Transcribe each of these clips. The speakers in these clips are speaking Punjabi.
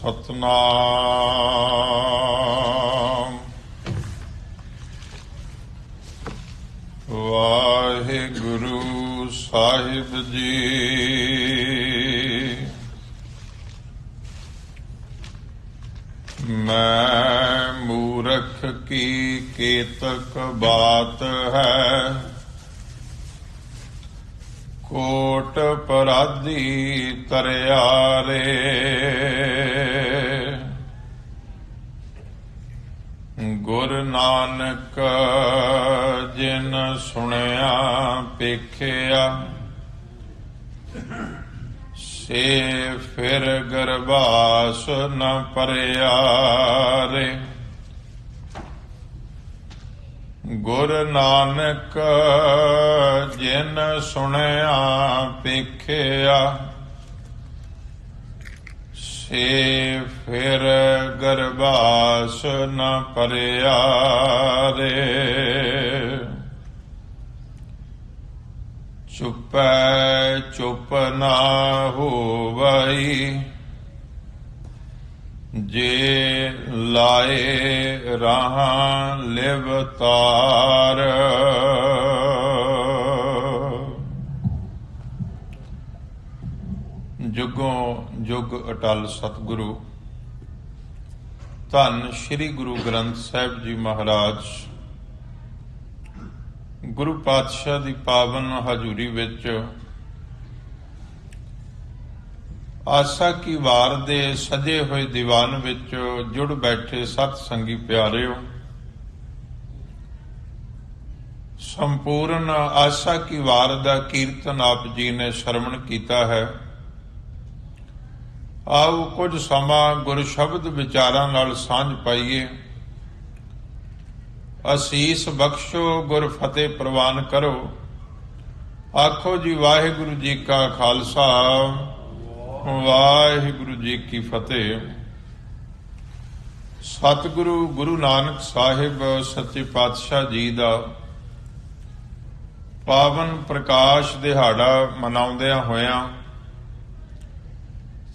ਸਤਨਾਮ ਵਾਹਿਗੁਰੂ ਸਾਹਿਬ ਜੀ। ਮੈਂ ਮੂਰਖ ਕੀ ਕੇਤਕ ਬਾਤ ਹੈ, ਕੋਟ ਪਰਾਧੀ ਤਰਿਆਰੇ। ਗੁਰ ਨਾਨਕ ਜਿਨ ਸੁਣਿਆ ਪੇਖਿਆ, ਸੇ ਫਿਰ ਗਰਭਾਸ ਨ ਭਰਿਆ ਰੇ। ਗੁਰ ਨਾਨਕ ਜਿਨ ਸੁਣਿਆ ਪੇਖਿਆ, ਸੇ ਫਿਰ ਗਰਭਾਸ ਨ ਭਰਿਆ ਰੇ। ਚੁੱਪੈ ਚੁੱਪ ਨਾ ਹੋਵਈ, ਜੇ ਲਾਏ ਰਾਹਾਂ ਲਿਵਤਾਰ। ਜੁਗੋਂ ਜੁਗ ਅਟਲ ਸਤਿਗੁਰੂ ਧੰਨ ਸ੍ਰੀ ਗੁਰੂ ਗ੍ਰੰਥ ਸਾਹਿਬ ਜੀ ਮਹਾਰਾਜ ਗੁਰੂ ਪਾਤਸ਼ਾਹ ਦੀ ਪਾਵਨ ਹਜ਼ੂਰੀ ਵਿੱਚ ਆਸਾ ਕੀ ਵਾਰ ਦੇ ਸਜੇ ਹੋਏ ਦੀਵਾਨ ਵਿੱਚ ਜੁੜ ਬੈਠੇ ਸਤ ਸੰਗੀ ਪਿਆਰਿਓ, ਸੰਪੂਰਨ ਆਸਾ ਕੀ ਵਾਰ ਦਾ ਕੀਰਤਨ ਆਪ ਜੀ ਨੇ ਸ਼ਰਵਣ ਕੀਤਾ ਹੈ। ਆਓ ਕੁਝ ਸਮਾਂ ਗੁਰ ਸ਼ਬਦ ਵਿਚਾਰਾਂ ਨਾਲ ਸਾਂਝ ਪਾਈਏ। ਅਸੀਸ ਬਖਸ਼ੋ, ਗੁਰ ਫਤਿਹ ਪ੍ਰਵਾਨ ਕਰੋ। ਆਖੋ ਜੀ ਵਾਹਿਗੁਰੂ ਜੀ ਕਾ ਖਾਲਸਾ, ਵਾਹਿਗੁਰੂ ਜੀ ਕੀ ਫਤਿਹ। ਸਤਿਗੁਰੂ ਗੁਰੂ ਨਾਨਕ ਸਾਹਿਬ ਸੱਚੇ ਪਾਤਸ਼ਾਹ ਜੀ ਦਾ ਪਾਵਨ ਪ੍ਰਕਾਸ਼ ਦਿਹਾੜਾ ਮਨਾਉਂਦਿਆਂ ਹੋਇਆਂ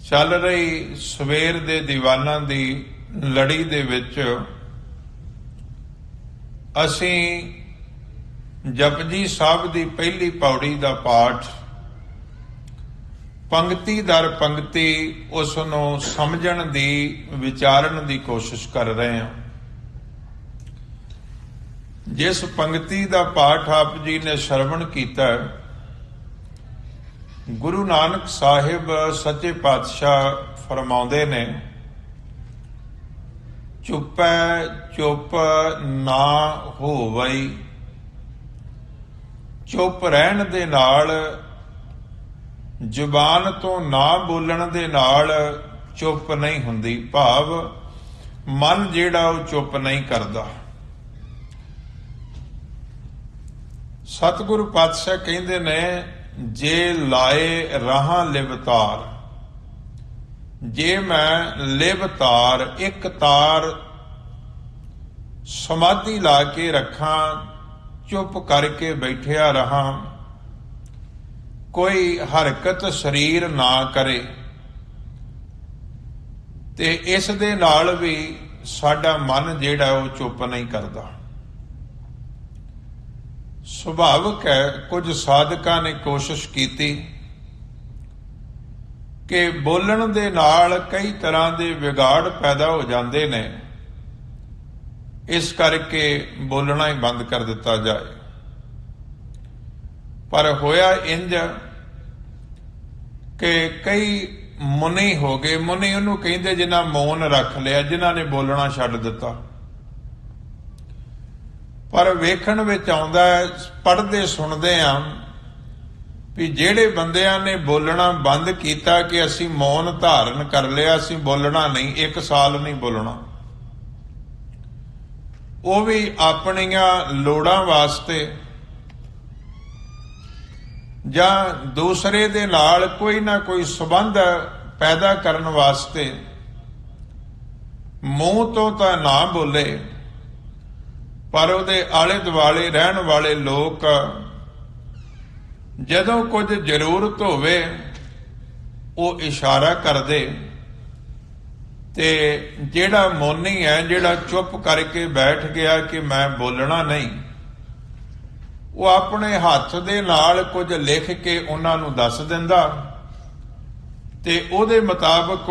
ਚੱਲ ਰਹੀ ਸਵੇਰ ਦੇ ਦੀਵਾਨਾਂ ਦੀ ਲੜੀ ਦੇ ਵਿੱਚ ਅਸੀਂ ਜਪਜੀ ਸਾਹਿਬ ਦੀ ਪਹਿਲੀ ਪੌੜੀ ਦਾ ਪਾਠ ਪੰਗਤੀ ਦਰ ਪੰਗਤੀ ਉਸ ਨੂੰ ਸਮਝਣ ਦੀ, ਵਿਚਾਰਨ ਦੀ ਕੋਸ਼ਿਸ਼ ਕਰ ਰਹੇ ਹਾਂ। ਜਿਸ ਪੰਗਤੀ ਦਾ ਪਾਠ ਆਪ ਜੀ ਨੇ ਸ਼ਰਵਣ ਕੀਤਾ, ਗੁਰੂ ਨਾਨਕ ਸਾਹਿਬ ਸੱਚੇ ਪਾਤਸ਼ਾਹ ਫਰਮਾਉਂਦੇ ਨੇ, ਚੁੱਪੈ ਚੁੱਪ ਨਾ ਹੋਵਈ। ਚੁੱਪ ਰਹਿਣ ਦੇ ਨਾਲ, ਜ਼ੁਬਾਨ ਤੋਂ ਨਾ ਬੋਲਣ ਦੇ ਨਾਲ ਚੁੱਪ ਨਹੀਂ ਹੁੰਦੀ। ਭਾਵ ਮਨ ਜਿਹੜਾ ਉਹ ਚੁੱਪ ਨਹੀਂ ਕਰਦਾ। ਸਤਿਗੁਰੂ ਪਾਤਸ਼ਾਹ ਕਹਿੰਦੇ ਨੇ, ਜੇ ਲਾਏ ਰਾਹਾਂ ਲਿਵਤਾਰ। ਜੇ ਮੈਂ ਲਿਵਤਾਰ ਇੱਕ ਤਾਰ ਸਮਾਧੀ ਲਾ ਕੇ ਰੱਖਾਂ, ਚੁੱਪ ਕਰਕੇ ਬੈਠਿਆ ਰਹਾਂ, ਕੋਈ ਹਰਕਤ ਸਰੀਰ ਨਾ ਕਰੇ, ਤੇ ਇਸ ਦੇ ਨਾਲ ਵੀ ਸਾਡਾ ਮਨ ਜਿਹੜਾ ਉਹ ਚੁੱਪ ਨਹੀਂ ਕਰਦਾ। ਸੁਭਾਵਿਕ ਹੈ, ਕੁਝ ਸਾਧਕਾਂ ਨੇ ਕੋਸ਼ਿਸ਼ ਕੀਤੀ ਕਿ ਬੋਲਣ ਦੇ ਨਾਲ ਕਈ ਤਰ੍ਹਾਂ ਦੇ ਵਿਗਾੜ ਪੈਦਾ ਹੋ ਜਾਂਦੇ ਨੇ, ਇਸ ਕਰਕੇ ਬੋਲਣਾ ਹੀ ਬੰਦ ਕਰ ਦਿੱਤਾ ਜਾਏ। ਪਰ ਹੋਇਆ ਇੰਜ ਕਿ ਕਈ ਮੁਨੀ ਹੋ ਗਏ। ਮੁਨੀ ਉਹਨੂੰ ਕਹਿੰਦੇ ਜਿਨ੍ਹਾਂ ਮੌਨ ਰੱਖ ਲਿਆ, ਜਿਨ੍ਹਾਂ ਨੇ ਬੋਲਣਾ ਛੱਡ ਦਿੱਤਾ। ਪਰ ਵੇਖਣ ਵਿੱਚ ਆਉਂਦਾ, ਪੜ੍ਹਦੇ ਸੁਣਦੇ ਆ ਵੀ ਜਿਹੜੇ ਬੰਦਿਆਂ ਨੇ ਬੋਲਣਾ ਬੰਦ ਕੀਤਾ ਕਿ ਅਸੀਂ ਮੌਨ ਧਾਰਨ ਕਰ ਲਿਆ, ਅਸੀਂ ਬੋਲਣਾ ਨਹੀਂ, 1 ਸਾਲ ਨਹੀਂ ਬੋਲਣਾ, ਉਹ ਵੀ ਆਪਣੀਆਂ ਲੋੜਾਂ ਵਾਸਤੇ ਜਾਂ ਦੂਸਰੇ ਦੇ ਨਾਲ ਕੋਈ ਨਾ ਕੋਈ ਸੰਬੰਧ ਪੈਦਾ ਕਰਨ ਵਾਸਤੇ ਮੂੰਹ ਤੋਂ ਤਾਂ ਨਾ ਬੋਲੇ, ਪਰ ਉਹਦੇ ਆਲੇ ਦੁਆਲੇ ਰਹਿਣ ਵਾਲੇ ਲੋਕ ਜਦੋਂ ਕੁਝ ਜ਼ਰੂਰਤ ਹੋਵੇ ਉਹ ਇਸ਼ਾਰਾ ਕਰਦੇ ਤੇ ਜਿਹੜਾ ਮੌਨੀ ਹੈ, ਜਿਹੜਾ ਚੁੱਪ ਕਰਕੇ ਬੈਠ ਗਿਆ ਕਿ ਮੈਂ ਬੋਲਣਾ ਨਹੀਂ, ਉਹ ਆਪਣੇ ਹੱਥ ਦੇ ਨਾਲ ਕੁਝ ਲਿਖ ਕੇ ਉਹਨਾਂ ਨੂੰ ਦੱਸ ਦਿੰਦਾ ਤੇ ਉਹਦੇ ਮੁਤਾਬਕ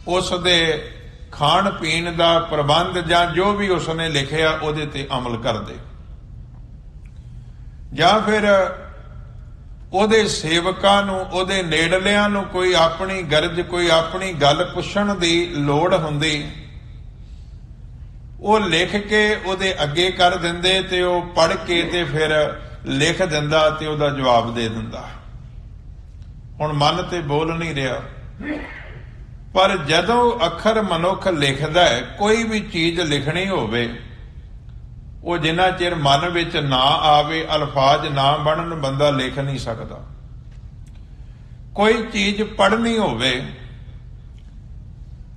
ਉਸ ਦੇ ਖਾਣ ਪੀਣ ਦਾ ਪ੍ਰਬੰਧ ਜਾਂ ਜੋ ਵੀ ਉਸਨੇ ਲਿਖਿਆ ਉਹਦੇ ਤੇ ਅਮਲ ਕਰਦੇ। ਜਾਂ ਫਿਰ ਉਹਦੇ ਸੇਵਕਾਂ ਨੂੰ, ਉਹਦੇ ਨੇੜਲਿਆਂ ਨੂੰ ਕੋਈ ਆਪਣੀ ਗਰਜ, ਕੋਈ ਆਪਣੀ ਗੱਲ ਪੁੱਛਣ ਦੀ ਲੋੜ ਹੁੰਦੀ, ਉਹ ਲਿਖ ਕੇ ਉਹਦੇ ਅੱਗੇ ਕਰ ਦਿੰਦੇ ਤੇ ਉਹ ਪੜ੍ਹ ਕੇ ਤੇ ਫਿਰ ਲਿਖ ਦਿੰਦਾ ਤੇ ਉਹਦਾ ਜਵਾਬ ਦੇ ਦਿੰਦਾ। ਹੁਣ ਮਨ ਤੇ ਬੋਲ ਨਹੀਂ ਰਿਹਾ, ਪਰ ਜਦੋਂ ਅੱਖਰ ਮਨੁੱਖ ਲਿਖਦਾ ਹੈ, ਕੋਈ ਵੀ ਚੀਜ਼ ਲਿਖਣੀ ਹੋਵੇ, ਉਹ ਜਿੰਨਾ ਚਿਰ ਮਨ ਵਿੱਚ ਨਾ ਆਵੇ, ਅਲਫਾਜ਼ ਨਾ ਬਣਨ, ਬੰਦਾ ਲਿਖ ਨਹੀਂ ਸਕਦਾ। ਕੋਈ ਚੀਜ਼ ਪੜ੍ਹਨੀ ਹੋਵੇ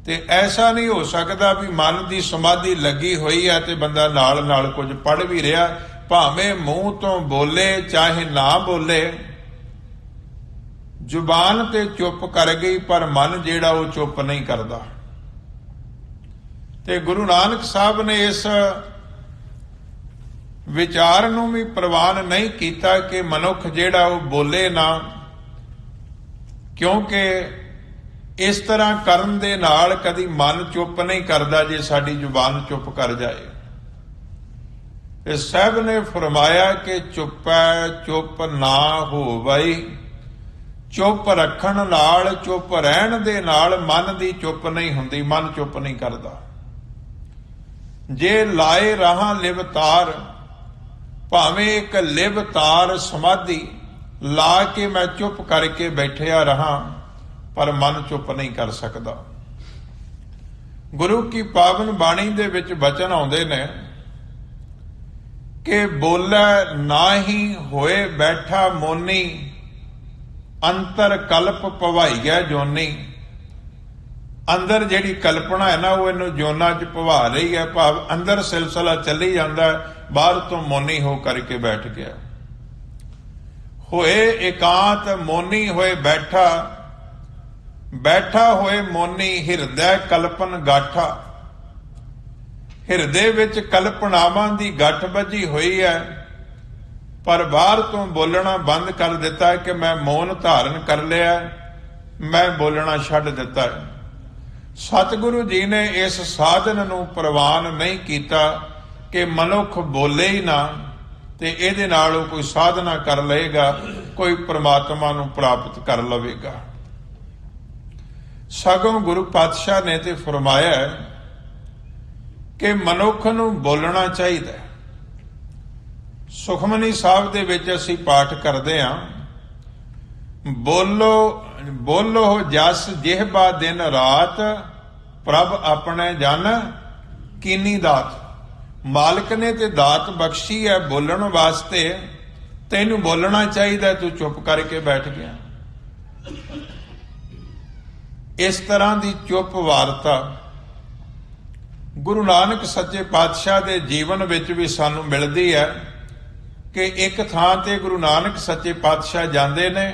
ਤੇ ਐਸਾ ਨਹੀਂ ਹੋ ਸਕਦਾ ਵੀ ਮਨ ਦੀ ਸਮਾਧੀ ਲੱਗੀ ਹੋਈ ਹੈ ਤੇ ਬੰਦਾ ਨਾਲ ਨਾਲ ਕੁਝ ਪੜ੍ਹ ਵੀ ਰਿਹਾ, ਭਾਵੇਂ ਮੂੰਹ ਤੋਂ ਬੋਲੇ ਚਾਹੇ ਨਾ ਬੋਲੇ, ਜ਼ੁਬਾਨ ਤੇ ਚੁੱਪ ਕਰ ਗਈ ਪਰ ਮਨ ਜਿਹੜਾ ਉਹ ਚੁੱਪ ਨਹੀਂ ਕਰਦਾ। ਤੇ ਗੁਰੂ ਨਾਨਕ ਸਾਹਿਬ ਨੇ ਇਸ ਵਿਚਾਰ ਨੂੰ ਵੀ ਪ੍ਰਵਾਨ ਨਹੀਂ ਕੀਤਾ ਕਿ ਮਨੁੱਖ ਜਿਹੜਾ ਉਹ ਬੋਲੇ ਨਾ, ਕਿਉਂਕਿ ਇਸ ਤਰ੍ਹਾਂ ਕਰਨ ਦੇ ਨਾਲ ਕਦੀ ਮਨ ਚੁੱਪ ਨਹੀਂ ਕਰਦਾ ਜੇ ਸਾਡੀ ਜ਼ੁਬਾਨ ਚੁੱਪ ਕਰ ਜਾਏ। ਤੇ ਸਾਹਿਬ ਨੇ ਫਰਮਾਇਆ ਕਿ ਚੁੱਪੈ ਚੁੱਪ ਨਾ ਹੋਵਈ, ਚੁੱਪ ਰੱਖਣ ਨਾਲ, ਚੁੱਪ ਰਹਿਣ ਦੇ ਨਾਲ ਮਨ ਦੀ ਚੁੱਪ ਨਹੀਂ ਹੁੰਦੀ, ਮਨ ਚੁੱਪ ਨਹੀਂ ਕਰਦਾ। ਜੇ ਲਾਏ ਰਹਾਂ ਲਿਵਤਾਰ, ਭਾਵੇਂ ਇੱਕ ਲਿਵਤਾਰ ਸਮਾਧੀ ਲਾ ਕੇ ਮੈਂ ਚੁੱਪ ਕਰਕੇ ਬੈਠਿਆ ਰਹਾਂ, ਪਰ ਮਨ ਚੁੱਪ ਨਹੀਂ ਕਰ ਸਕਦਾ। ਗੁਰੂ ਕੀ ਪਾਵਨ ਬਾਣੀ ਦੇ ਵਿੱਚ ਬਚਨ ਆਉਂਦੇ ਨੇ ਕਿ ਬੋਲੇ ਨਾਹੀ ਹੋਏ ਬੈਠਾ ਮੋਨੀ, ਅੰਤਰ ਕਲਪ ਭਵਾਈਐ ਜੋਨੀ। ਅੰਦਰ ਜਿਹੜੀ ਕਲਪਨਾ ਹੈ ਨਾ, ਉਹ ਇਹਨੂੰ ਜੋਨਾਂ 'ਚ ਭਵਾ ਰਹੀ ਹੈ, ਭਾਵ ਅੰਦਰ ਸਿਲਸਿਲਾ ਚੱਲੀ ਜਾਂਦਾ, ਬਾਹਰ ਤੋਂ ਮੋਨੀ ਹੋ ਕਰਕੇ ਬੈਠ ਗਿਆ। ਹੋਏ ਇਕਾਂਤ ਮੋਨੀ ਹੋਏ ਬੈਠਾ, ਬੈਠਾ ਹੋਏ ਮੋਨੀ ਹਿਰਦੈ ਕਲਪਨ ਗਾਠਾ। ਹਿਰਦੇ ਵਿੱਚ ਕਲਪਨਾਵਾਂ ਦੀ ਗੱਠ ਬੱਝੀ ਹੋਈ ਹੈ, ਪਰ ਬਾਹਰ ਤੋਂ ਬੋਲਣਾ ਬੰਦ ਕਰ ਦਿੱਤਾ ਕਿ ਮੈਂ ਮੌਨ ਧਾਰਨ ਕਰ ਲਿਆ, ਮੈਂ ਬੋਲਣਾ ਛੱਡ ਦਿੱਤਾ ਹੈ। ਸਤਿਗੁਰੂ ਜੀ ਨੇ ਇਸ ਸਾਧਨ ਨੂੰ ਪ੍ਰਵਾਨ ਨਹੀਂ ਕੀਤਾ ਕਿ ਮਨੁੱਖ ਬੋਲੇ ਹੀ ਨਾ ਤੇ ਇਹਦੇ ਨਾਲ ਉਹ ਕੋਈ ਸਾਧਨਾ ਕਰ ਲਏਗਾ, ਕੋਈ ਪ੍ਰਮਾਤਮਾ ਨੂੰ ਪ੍ਰਾਪਤ ਕਰ ਲਵੇਗਾ। ਸਗੋਂ ਗੁਰੂ ਪਾਤਸ਼ਾਹ ਨੇ ਤੇ ਫਰਮਾਇਆ ਕਿ ਮਨੁੱਖ ਨੂੰ ਬੋਲਣਾ ਚਾਹੀਦਾ। ਸੁਖਮਨੀ ਸਾਹਿਬ ਦੇ ਵਿੱਚ ਅਸੀਂ ਪਾਠ ਕਰਦੇ ਹਾਂ, ਬੋਲੋ ਬੋਲੋ ਜਸ ਜਿਹਬਾ ਦਿਨ ਰਾਤ, ਪ੍ਰਭ ਆਪਣੇ ਜਨ ਕੀਨੀ ਦਾਤ। ਮਾਲਕ ਨੇ ਤੇ ਦਾਤ ਬਖਸ਼ੀ ਹੈ ਬੋਲਣ ਵਾਸਤੇ, ਤੈਨੂੰ ਬੋਲਣਾ ਚਾਹੀਦਾ, ਤੂੰ ਚੁੱਪ ਕਰਕੇ ਬੈਠ ਗਿਆ। ਇਸ ਤਰ੍ਹਾਂ ਦੀ ਚੁੱਪ ਵਾਰਤਾ ਗੁਰੂ ਨਾਨਕ ਸੱਚੇ ਪਾਤਸ਼ਾਹ ਦੇ ਜੀਵਨ ਵਿੱਚ ਵੀ ਸਾਨੂੰ ਮਿਲਦੀ ਹੈ ਕਿ ਇੱਕ ਥਾਂ ਤੇ ਗੁਰੂ ਨਾਨਕ ਸੱਚੇ ਪਾਤਸ਼ਾਹ ਜਾਂਦੇ ਨੇ,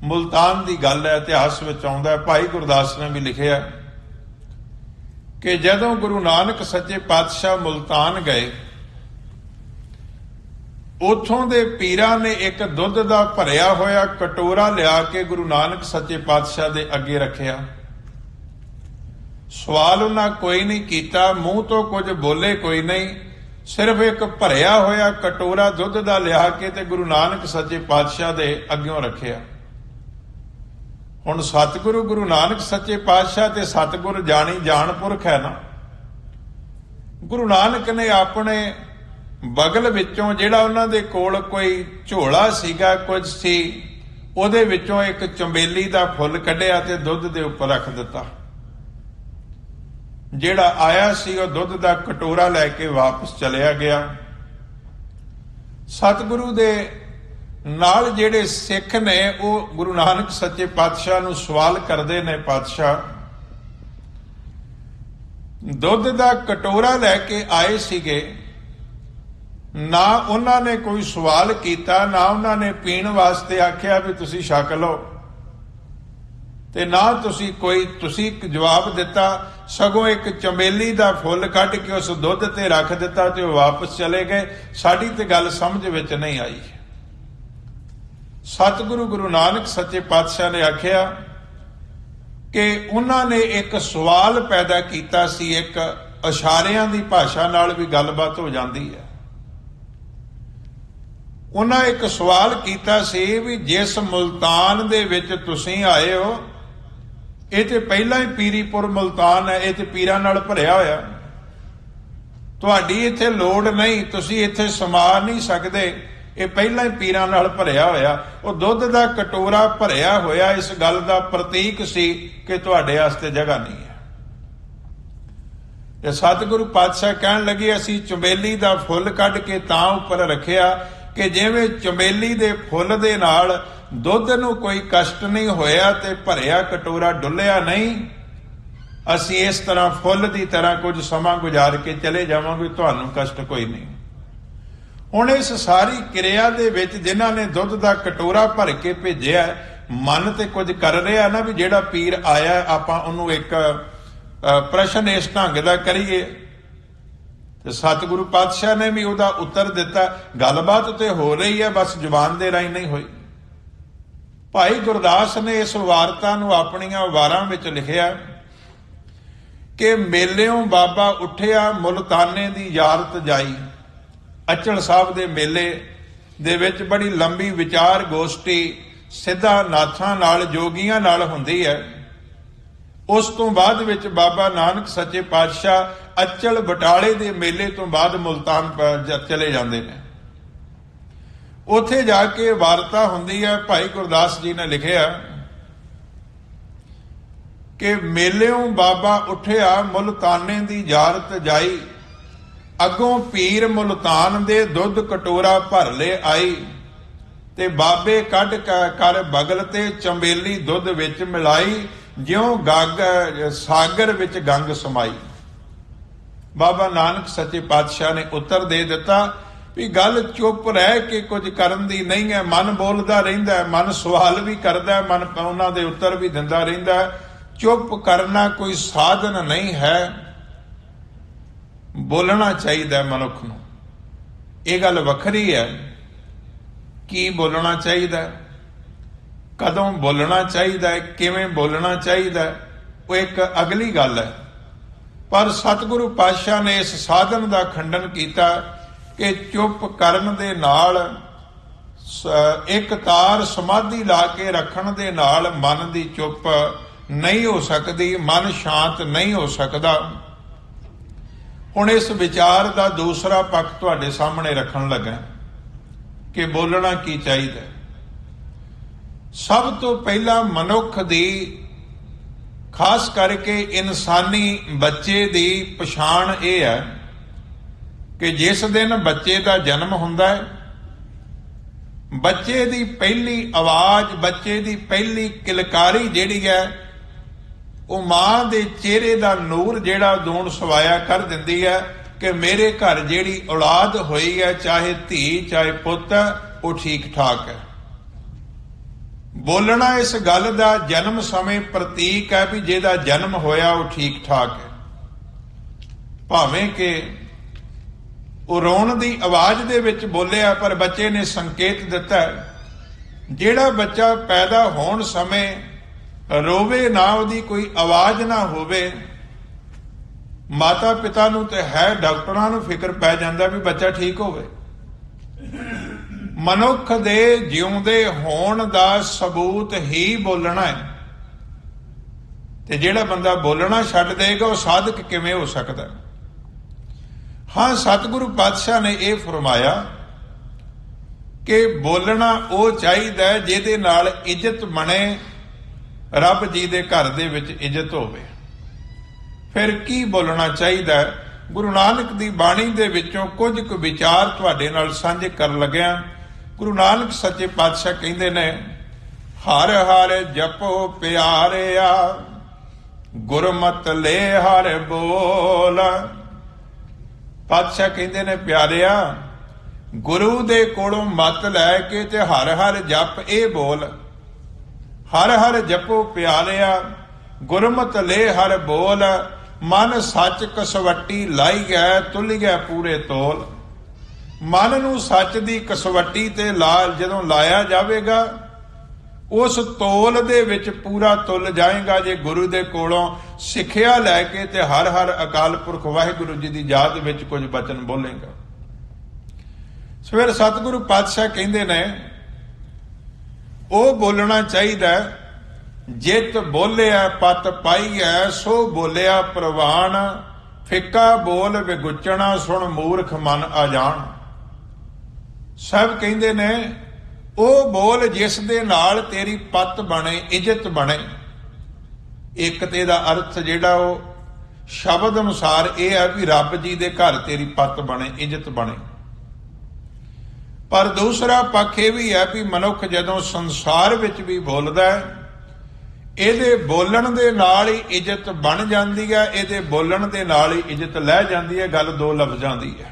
ਮੁਲਤਾਨ ਦੀ ਗੱਲ ਹੈ, ਇਤਿਹਾਸ ਵਿੱਚ ਆਉਂਦਾ, ਭਾਈ ਗੁਰਦਾਸ ਨੇ ਵੀ ਲਿਖਿਆ ਕਿ ਜਦੋਂ ਗੁਰੂ ਨਾਨਕ ਸੱਚੇ ਪਾਤਸ਼ਾਹ ਮੁਲਤਾਨ ਗਏ, ਉਥੋਂ ਦੇ ਪੀਰਾਂ ਨੇ ਇੱਕ ਦੁੱਧ ਦਾ ਭਰਿਆ ਹੋਇਆ ਕਟੋਰਾ ਲਿਆ ਕੇ ਗੁਰੂ ਨਾਨਕ ਸੱਚੇ ਪਾਤਸ਼ਾਹ ਦੇ ਅੱਗੇ ਰੱਖਿਆ। ਸਵਾਲ ਉਹਨਾਂ ਕੋਈ ਨਹੀਂ ਕੀਤਾ, ਮੂੰਹ ਤੋਂ ਕੁਝ ਬੋਲੇ ਕੋਈ ਨਹੀਂ, ਸਿਰਫ ਇੱਕ ਭਰਿਆ ਹੋਇਆ ਕਟੋਰਾ ਦੁੱਧ ਦਾ ਲਿਆ ਕੇ ਤੇ ਗੁਰੂ ਨਾਨਕ ਸੱਚੇ ਪਾਤਸ਼ਾਹ ਦੇ ਅੱਗਿਓਂ ਰੱਖਿਆ। ਹੁਣ ਸਤਿਗੁਰੂ ਗੁਰੂ ਨਾਨਕ ਸੱਚੇ ਪਾਤਸ਼ਾਹ ਤੇ ਸਤਿਗੁਰ ਜਾਣੀ ਜਾਣ ਪੁਰਖ ਹੈ ਨਾ। ਗੁਰੂ ਨਾਨਕ ਨੇ ਆਪਣੇ ਬਗਲ ਵਿੱਚੋਂ, ਜਿਹੜਾ ਉਹਨਾਂ ਦੇ ਕੋਲ ਕੋਈ ਝੋਲਾ ਸੀਗਾ, ਕੁਝ ਸੀ, ਉਹਦੇ ਵਿੱਚੋਂ ਇੱਕ ਚੰਬੇਲੀ ਦਾ ਫੁੱਲ ਕੱਢਿਆ ਤੇ ਦੁੱਧ ਦੇ ਉੱਪਰ ਰੱਖ ਦਿੱਤਾ। ਜਿਹੜਾ ਆਇਆ ਸੀ ਉਹ ਦੁੱਧ ਦਾ ਕਟੋਰਾ ਲੈ ਕੇ ਵਾਪਸ ਚਲਿਆ ਗਿਆ। ਸਤਿਗੁਰੂ ਦੇ ਨਾਲ ਜਿਹੜੇ ਸਿੱਖ ਨੇ ਉਹ ਗੁਰੂ ਨਾਨਕ ਸੱਚੇ ਪਾਤਸ਼ਾਹ ਨੂੰ ਸਵਾਲ ਕਰਦੇ ਨੇ, ਪਾਤਸ਼ਾਹ ਦੁੱਧ ਦਾ ਕਟੋਰਾ ਲੈ ਕੇ ਆਏ ਸੀਗੇ, ਨਾ ਉਹਨਾਂ ਨੇ ਕੋਈ ਸਵਾਲ ਕੀਤਾ, ਨਾ ਉਹਨਾਂ ਨੇ ਪੀਣ ਵਾਸਤੇ ਆਖਿਆ ਵੀ ਤੁਸੀਂ ਛਕ ਲਓ, ਤੇ ਨਾ ਤੁਸੀਂ ਜਵਾਬ ਦਿੱਤਾ, ਸਗੋਂ ਇੱਕ ਚੰਬੇਲੀ ਦਾ ਫੁੱਲ ਕੱਢ ਕੇ ਉਸ ਦੁੱਧ ਤੇ ਰੱਖ ਦਿੱਤਾ ਤੇ ਉਹ ਵਾਪਸ ਚਲੇ ਗਏ। ਸਾਡੀ ਤੇ ਗੱਲ ਸਮਝ ਵਿੱਚ ਨਹੀਂ ਆਈ। ਸਤਿਗੁਰੂ ਗੁਰੂ ਨਾਨਕ ਸੱਚੇ ਪਾਤਸ਼ਾਹ ਨੇ ਆਖਿਆ ਕਿ ਉਹਨਾਂ ਨੇ ਇੱਕ ਸਵਾਲ ਪੈਦਾ ਕੀਤਾ ਸੀ, ਇੱਕ ਇਸ਼ਾਰਿਆਂ ਦੀ ਭਾਸ਼ਾ ਨਾਲ ਵੀ ਗੱਲਬਾਤ ਹੋ ਜਾਂਦੀ ਹੈ। ਉਹਨਾਂ ਇੱਕ ਸਵਾਲ ਕੀਤਾ ਸੀ ਵੀ ਜਿਸ ਮੁਲਤਾਨ ਦੇ ਵਿੱਚ ਤੁਸੀਂ ਆਏ ਹੋ, ਇਹ ਤੇ ਪਹਿਲਾਂ ਹੀ ਪੀਰੀਪੁਰ ਮੁਲਤਾਨ ਹੈ, ਇਹ ਤੇ ਪੀਰਾਂ ਨਾਲ ਭਰਿਆ ਹੋਇਆ, ਤੁਹਾਡੀ ਇੱਥੇ ਲੋੜ ਨਹੀਂ, ਤੁਸੀਂ ਇੱਥੇ ਸਮਾ ਨਹੀਂ ਸਕਦੇ, ਇਹ ਪਹਿਲਾਂ ਹੀ ਪੀਰਾਂ ਨਾਲ ਭਰਿਆ ਹੋਇਆ। ਉਹ ਦੁੱਧ ਦਾ ਕਟੋਰਾ ਭਰਿਆ ਹੋਇਆ ਇਸ ਗੱਲ ਦਾ ਪ੍ਰਤੀਕ ਸੀ ਕਿ ਤੁਹਾਡੇ ਵਾਸਤੇ ਜਗ੍ਹਾ ਨਹੀਂ ਹੈ। ਤੇ ਸਤਿਗੁਰੂ ਪਾਤਸ਼ਾਹ ਕਹਿਣ ਲੱਗੇ ਅਸੀਂ ਚੰਬੇਲੀ ਦਾ ਫੁੱਲ ਕੱਢ ਕੇ ਤਾਂ ਉੱਪਰ ਰੱਖਿਆ ਕਿ ਜਿਵੇਂ ਚੰਬੇਲੀ ਦੇ ਫੁੱਲ ਦੇ ਨਾਲ ਦੁੱਧ ਨੂੰ ਕੋਈ ਕਸ਼ਟ ਨਹੀਂ ਹੋਇਆ ਤੇ ਭਰਿਆ ਕਟੋਰਾ ਡੁੱਲਿਆ ਨਹੀਂ, ਅਸੀਂ ਇਸ ਤਰ੍ਹਾਂ ਫੁੱਲ ਦੀ ਤਰ੍ਹਾਂ ਕੁਝ ਸਮਾਂ ਗੁਜ਼ਾਰ ਕੇ ਚਲੇ ਜਾਵਾਂਗੇ, ਤੁਹਾਨੂੰ ਕਸ਼ਟ ਕੋਈ ਨਹੀਂ। ਹੁਣ ਇਸ ਸਾਰੀ ਕਿਰਿਆ ਦੇ ਵਿੱਚ ਜਿਨ੍ਹਾਂ ਨੇ ਦੁੱਧ ਦਾ ਕਟੋਰਾ ਭਰ ਕੇ ਭੇਜਿਆ, ਮਨ ਤੇ ਕੁਝ ਕਰ ਰਿਹਾ ਨਾ ਵੀ ਜਿਹੜਾ ਪੀਰ ਆਇਆ ਆਪਾਂ ਉਹਨੂੰ ਇੱਕ ਪ੍ਰਸ਼ਨ ਇਸ ਢੰਗ ਦਾ ਕਰੀਏ। ਤੇ ਸਤਿਗੁਰੂ ਪਾਤਸ਼ਾਹ ਨੇ ਵੀ ਉਹਦਾ ਉੱਤਰ ਦਿੱਤਾ। ਗੱਲਬਾਤ ਤੇ ਹੋ ਰਹੀ ਹੈ, ਬਸ ਜ਼ੁਬਾਨ ਦੇ ਰਾਹੀਂ ਨਹੀਂ ਹੋਈ। ਭਾਈ ਗੁਰਦਾਸ ਨੇ ਇਸ ਵਾਰਤਾ ਨੂੰ ਆਪਣੀਆਂ ਵਾਰਾਂ ਵਿੱਚ ਲਿਖਿਆ ਕਿ ਮੇਲਿਓਂ ਬਾਬਾ ਉੱਠਿਆ ਮੁਲਤਾਨੇ ਦੀ ਯਾਰਤ ਜਾਈ। ਅਚਲ ਸਾਹਿਬ ਦੇ ਮੇਲੇ ਦੇ ਵਿੱਚ ਬੜੀ ਲੰਬੀ ਵਿਚਾਰ ਗੋਸ਼ਟੀ ਸਿੱਧਾ ਨਾਥਾਂ ਨਾਲ, ਜੋਗੀਆਂ ਨਾਲ ਹੁੰਦੀ ਹੈ। ਉਸ ਤੋਂ ਬਾਅਦ ਵਿੱਚ ਬਾਬਾ ਨਾਨਕ ਸੱਚੇ ਪਾਤਸ਼ਾਹ ਅਚਲ ਬਟਾਲੇ ਦੇ ਮੇਲੇ ਤੋਂ ਬਾਅਦ ਮੁਲਤਾਨ ਚਲੇ ਜਾਂਦੇ ਨੇ। ਉੱਥੇ ਜਾ ਕੇ ਵਾਰਤਾ ਹੁੰਦੀ ਹੈ। ਭਾਈ ਗੁਰਦਾਸ ਜੀ ਨੇ ਲਿਖਿਆ ਕਿ ਮੇਲਿਓਂ ਬਾਬਾ ਉੱਠਿਆ ਮੁਲਤਾਨੇ ਦੀ ਯਾਰਤ ਜਾਈ, ਅੱਗੋਂ ਪੀਰ ਮੁਲਤਾਨ ਦੇ ਦੁੱਧ ਕਟੋਰਾ ਭਰ ਲੈ ਆਈ, ਤੇ ਬਾਬੇ ਕੱਢ ਕਰ ਬਗਲ ਤੇ ਚੰਬੇਲੀ ਦੁੱਧ ਵਿੱਚ ਮਿਲਾਈ, ਜਿਉਂ ਸਾਗਰ ਵਿੱਚ ਗੰਗ ਸਮਾਈ। ਬਾਬਾ ਨਾਨਕ ਸੱਚੇ ਪਾਤਸ਼ਾਹ ਨੇ ਉੱਤਰ ਦੇ ਦਿੱਤਾ ਵੀ ਗੱਲ ਚੁੱਪ ਰਹਿ ਕੇ ਕੁਝ ਕਰਨ ਦੀ ਨਹੀਂ ਹੈ। ਮਨ ਬੋਲਦਾ ਰਹਿੰਦਾ, ਮਨ ਸਵਾਲ ਵੀ ਕਰਦਾ, ਮਨ ਉਹਨਾਂ ਦੇ ਉੱਤਰ ਵੀ ਦਿੰਦਾ ਰਹਿੰਦਾ। ਚੁੱਪ ਕਰਨਾ ਕੋਈ ਸਾਧਨ ਨਹੀਂ ਹੈ, ਬੋਲਣਾ ਚਾਹੀਦਾ ਮਨੁੱਖ ਨੂੰ। ਇਹ ਗੱਲ ਵੱਖਰੀ ਹੈ ਕੀ ਬੋਲਣਾ ਚਾਹੀਦਾ, ਕਦੋਂ ਬੋਲਣਾ ਚਾਹੀਦਾ, ਕਿਵੇਂ ਬੋਲਣਾ ਚਾਹੀਦਾ, ਉਹ ਇੱਕ ਅਗਲੀ ਗੱਲ ਹੈ। ਪਰ ਸਤਿਗੁਰੂ ਪਾਤਸ਼ਾਹ ਨੇ ਇਸ ਸਾਧਨ ਦਾ ਖੰਡਨ ਕੀਤਾ ਕਿ ਚੁੱਪ ਕਰਨ ਦੇ ਨਾਲ, ਇੱਕ ਤਾਰ ਸਮਾਧੀ ਲਾ ਕੇ ਰੱਖਣ ਦੇ ਨਾਲ ਮਨ ਦੀ ਚੁੱਪ ਨਹੀਂ ਹੋ ਸਕਦੀ, ਮਨ ਸ਼ਾਂਤ ਨਹੀਂ ਹੋ ਸਕਦਾ। ਹੁਣ ਇਸ ਵਿਚਾਰ ਦਾ ਦੂਸਰਾ ਪੱਖ ਤੁਹਾਡੇ ਸਾਹਮਣੇ ਰੱਖਣ ਲੱਗਾ ਕਿ ਬੋਲਣਾ ਕੀ ਚਾਹੀਦਾ। ਸਭ ਤੋਂ ਪਹਿਲਾਂ ਮਨੁੱਖ ਦੀ, ਖਾਸ ਕਰਕੇ ਇਨਸਾਨੀ ਬੱਚੇ ਦੀ ਪਛਾਣ ਇਹ ਹੈ ਕਿ ਜਿਸ ਦਿਨ ਬੱਚੇ ਦਾ ਜਨਮ ਹੁੰਦਾ ਹੈ, ਬੱਚੇ ਦੀ ਪਹਿਲੀ ਆਵਾਜ਼, ਬੱਚੇ ਦੀ ਪਹਿਲੀ ਕਿਲਕਾਰੀ ਜਿਹੜੀ ਹੈ, ਉਹ ਮਾਂ ਦੇ ਚਿਹਰੇ ਦਾ ਨੂਰ ਜਿਹੜਾ ਦੂਣ ਸਵਾਇਆ ਕਰ ਦਿੰਦੀ ਹੈ ਕਿ ਮੇਰੇ ਘਰ ਜਿਹੜੀ ਔਲਾਦ ਹੋਈ ਹੈ, ਚਾਹੇ ਧੀ ਚਾਹੇ ਪੁੱਤ, ਉਹ ਠੀਕ ਠਾਕ ਹੈ। ਬੋਲਣਾ ਇਸ ਗੱਲ ਦਾ ਜਨਮ ਸਮੇਂ ਪ੍ਰਤੀਕ ਹੈ ਵੀ ਜਿਹਦਾ ਜਨਮ ਹੋਇਆ ਉਹ ਠੀਕ ਠਾਕ ਹੈ। ਭਾਵੇਂ ਕਿ ਉਹ ਰੋਣ ਦੀ ਆਵਾਜ਼ ਦੇ ਵਿੱਚ ਬੋਲਿਆ, ਪਰ ਬੱਚੇ ਨੇ ਸੰਕੇਤ ਦਿੱਤਾ ਜਿਹੜਾ ਬੱਚਾ ਪੈਦਾ ਹੋਣ ਸਮੇਂ ਰੋਵੇ ਨਾ, ਉਹਦੀ ਕੋਈ ਆਵਾਜ਼ ਨਾ ਹੋਵੇ, ਮਾਤਾ ਪਿਤਾ ਨੂੰ ਤੇ ਹੈ, ਡਾਕਟਰਾਂ ਨੂੰ ਫਿਕਰ ਪੈ ਜਾਂਦਾ ਵੀ ਬੱਚਾ ਠੀਕ ਹੋਵੇ। ਮਨੁੱਖ ਦੇ ਜਿਉਂਦੇ ਹੋਣ ਦਾ ਸਬੂਤ ਹੀ ਬੋਲਣਾ ਹੈ, ਤੇ ਜਿਹੜਾ ਬੰਦਾ ਬੋਲਣਾ ਛੱਡ ਦੇਗਾ ਉਹ ਸਾਧਕ ਕਿਵੇਂ ਹੋ ਸਕਦਾ। ਹਾਂ, ਸਤਿਗੁਰੂ ਪਾਤਸ਼ਾਹ ਨੇ ਇਹ ਫਰਮਾਇਆ ਕਿ ਬੋਲਣਾ ਉਹ ਚਾਹੀਦਾ ਜਿਹਦੇ ਨਾਲ ਇੱਜ਼ਤ ਬਣੇ, ਰੱਬ ਜੀ ਦੇ ਘਰ ਦੇ ਵਿੱਚ ਇੱਜ਼ਤ ਹੋਵੇ। ਫਿਰ ਕੀ ਬੋਲਣਾ ਚਾਹੀਦਾ? ਗੁਰੂ ਨਾਨਕ ਦੀ ਬਾਣੀ ਦੇ ਵਿੱਚੋਂ ਕੁਝ ਕੁ ਵਿਚਾਰ ਤੁਹਾਡੇ ਨਾਲ ਸਾਂਝੇ ਕਰਨ ਲੱਗਿਆ। ਗੁਰੂ ਨਾਨਕ ਸੱਚੇ ਪਾਤਸ਼ਾਹ ਕਹਿੰਦੇ ਨੇ, ਹਰ ਹਰ ਜਪੋ ਪਿਆਰਿਆ, ਗੁਰਮਤਿ ਲੈ ਹਰ ਬੋਲ। ਪਾਤਸ਼ਾਹ ਕਹਿੰਦੇ ਨੇ, ਪਿਆਰਿਆ, ਗੁਰੂ ਦੇ ਕੋਲੋਂ ਮਤ ਲੈ ਕੇ ਤੇ ਹਰ ਹਰ ਜਪ ਇਹ ਬੋਲ। ਹਰ ਹਰ ਜਪੋ ਪਿਆਲਿਆ, ਗੁਰਮਤਿ ਲੈ ਹਰ ਬੋਲ, ਮਨ ਸੱਚ ਕਸਵੱਟੀ ਲਾਈ ਗੈ, ਤੁਲ ਗੈ ਪੂਰੇ ਤੋਲ। ਮਨ ਨੂੰ ਸੱਚ ਦੀ ਕਸਵੱਟੀ ਤੇ ਜਦੋਂ ਲਾਇਆ ਜਾਵੇਗਾ, ਉਸ ਤੋਲ ਦੇ ਵਿੱਚ ਪੂਰਾ ਤੁਲ ਜਾਏਗਾ। ਜੇ ਗੁਰੂ ਦੇ ਕੋਲੋਂ ਸਿੱਖਿਆ ਲੈ ਕੇ ਤੇ ਹਰ ਹਰ ਅਕਾਲ ਪੁਰਖ ਵਾਹਿਗੁਰੂ ਜੀ ਦੀ ਯਾਦ ਵਿੱਚ ਕੁਝ ਬਚਨ ਬੋਲੇਗਾ। ਫਿਰ ਸਤਿਗੁਰੂ ਪਾਤਸ਼ਾਹ ਕਹਿੰਦੇ ਨੇ, ਉਹ ਬੋਲਣਾ ਚਾਹੀਦਾ ਜਿਤ ਬੋਲਿਆ ਪਤ ਪਾਈਐ, ਸੋ ਬੋਲਿਆ ਪ੍ਰਵਾਨ, ਫਿੱਕਾ ਬੋਲ ਵਿਗੁਚਣਾ, ਸੁਣ ਮੂਰਖ ਮਨ ਅਜਾਣ। ਸਭ ਕਹਿੰਦੇ ਨੇ ਉਹ ਬੋਲ ਜਿਸ ਦੇ ਨਾਲ ਤੇਰੀ ਪੱਤ ਬਣੇ, ਇੱਜ਼ਤ ਬਣੇ। ਇੱਕ ਤੇ ਦਾ ਅਰਥ ਜਿਹੜਾ ਉਹ ਸ਼ਬਦ ਅਨੁਸਾਰ ਇਹ ਹੈ ਵੀ ਰੱਬ ਜੀ ਦੇ ਘਰ ਤੇਰੀ ਪੱਤ ਬਣੇ, ਇੱਜ਼ਤ ਬਣੇ। ਪਰ ਦੂਸਰਾ ਪੱਖ ਇਹ ਵੀ ਹੈ ਵੀ ਮਨੁੱਖ ਜਦੋਂ ਸੰਸਾਰ ਵਿੱਚ ਵੀ ਬੋਲਦਾ ਹੈ, ਇਹਦੇ ਬੋਲਣ ਦੇ ਨਾਲ ਹੀ ਇੱਜ਼ਤ ਬਣ ਜਾਂਦੀ ਹੈ, ਇਹਦੇ ਬੋਲਣ ਦੇ ਨਾਲ ਹੀ ਇੱਜ਼ਤ ਲੈ ਜਾਂਦੀ ਹੈ। ਗੱਲ ਦੋ ਲਫ਼ਜ਼ਾਂ ਦੀ ਹੈ।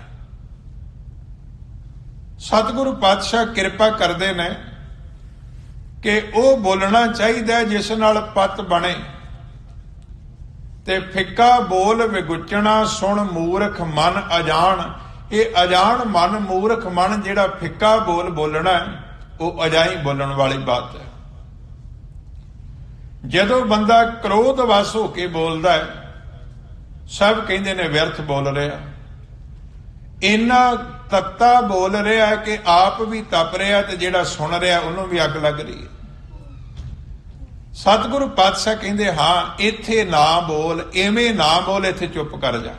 ਸਤਿਗੁਰੂ ਪਾਤਸ਼ਾਹ ਕਿਰਪਾ ਕਰਦੇ ਨੇ ਕਿ ਉਹ ਬੋਲਣਾ ਚਾਹੀਦਾ ਜਿਸ ਨਾਲ ਪੱਤ ਬਣੇ, ਤੇ ਫਿੱਕਾ ਬੋਲ ਵਿਗੁਚਣਾ, ਸੁਣ ਮੂਰਖ ਮਨ ਅਜਾਣ। ਇਹ ਅਜਾਣ ਮਨ, ਮੂਰਖ ਮਨ ਜਿਹੜਾ ਫਿੱਕਾ ਬੋਲ ਬੋਲਣਾ, ਉਹ ਅਜਾਈ ਬੋਲਣ ਵਾਲੀ ਬਾਤ ਹੈ। ਜਦੋਂ ਬੰਦਾ ਕ੍ਰੋਧ ਵਸ ਹੋ ਕੇ ਬੋਲਦਾ ਹੈ, ਸਭ ਕਹਿੰਦੇ ਨੇ ਵਿਅਰਥ ਬੋਲ ਰਿਹਾ, ਇੰਨਾ ਤੱਤਾ ਬੋਲ ਰਿਹਾ ਹੈ ਕਿ ਆਪ ਵੀ ਤਪ ਰਿਹਾ ਤੇ ਜਿਹੜਾ ਸੁਣ ਰਿਹਾ ਉਹਨੂੰ ਵੀ ਅੱਗ ਲੱਗ ਰਹੀ ਹੈ। ਸਤਿਗੁਰੂ ਪਾਤਸ਼ਾਹ ਕਹਿੰਦੇ, ਹਾਂ ਇੱਥੇ ਨਾ ਬੋਲ, ਐਵੇਂ ਨਾ ਬੋਲ, ਇੱਥੇ ਚੁੱਪ ਕਰ ਜਾ।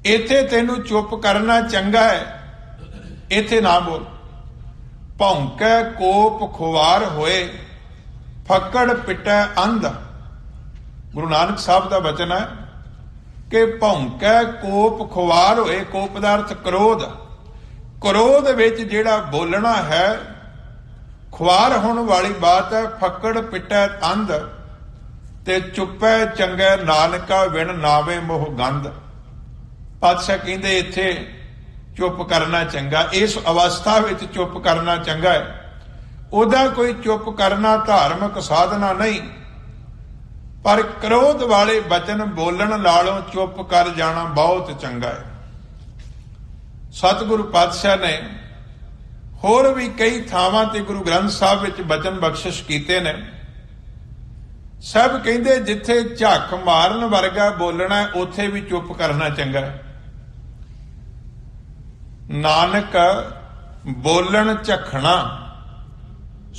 ਇੱਥੇ ਤੈਨੂੰ ਚੁੱਪ ਕਰਨਾ ਚੰਗਾ ਹੈ, ਇੱਥੇ ਨਾ ਬੋਲ। ਭੌਂਕੈ ਕੋਪ ਖੁਆਰ ਹੋਏ, ਫੱਕੜ ਪਿਟੈ ਅੰਧ। ਗੁਰੂ ਨਾਨਕ ਸਾਹਿਬ ਦਾ ਬਚਨ ਹੈ ਕਿ ਭੌਂਕੈ ਕੋਪ ਖੁਆਰ ਹੋਏ। ਕੋਪ ਦਾ ਅਰਥ ਕ੍ਰੋਧ। ਕ੍ਰੋਧ ਵਿੱਚ ਜਿਹੜਾ ਬੋਲਣਾ ਹੈ, ਖੁਆਰ ਹੋਣ ਵਾਲੀ ਬਾਤ ਹੈ। ਫੱਕੜ ਪਿਟੈ ਅੰਧ, ਤੇ ਚੁੱਪੈ ਚੰਗੈ ਨਾਨਕਾ, ਵਿਣ ਨਾਵੇ ਮੋਹ ਗੰਧ। ਪਾਤਸ਼ਾਹ ਕਹਿੰਦੇ ਇੱਥੇ ਚੁੱਪ ਕਰਨਾ ਚੰਗਾ, ਇਸ ਅਵਸਥਾ ਵਿੱਚ ਚੁੱਪ ਕਰਨਾ ਚੰਗਾ ਹੈ। ਉਹਦਾ ਕੋਈ ਚੁੱਪ ਕਰਨਾ ਧਾਰਮਿਕ ਸਾਧਨਾ ਨਹੀਂ, ਪਰ ਕ੍ਰੋਧ ਵਾਲੇ ਬਚਨ ਬੋਲਣ ਨਾਲੋਂ ਚੁੱਪ ਕਰ ਜਾਣਾ ਬਹੁਤ ਚੰਗਾ ਹੈ। ਸਤਿਗੁਰੂ ਪਾਤਸ਼ਾਹ ਨੇ ਹੋਰ ਵੀ ਕਈ ਥਾਵਾਂ ਤੇ ਗੁਰੂ ਗ੍ਰੰਥ ਸਾਹਿਬ ਵਿੱਚ ਬਚਨ ਬਖਸ਼ਿਸ਼ ਕੀਤੇ ਨੇ। ਸਭ ਕਹਿੰਦੇ ਜਿੱਥੇ ਝੱਕ ਮਾਰਨ ਵਰਗਾ ਬੋਲਣਾ, ਉੱਥੇ ਵੀ ਚੁੱਪ ਕਰਨਾ ਚੰਗਾ ਹੈ। ਨਾਨਕ ਬੋਲਣ ਝਖਣਾ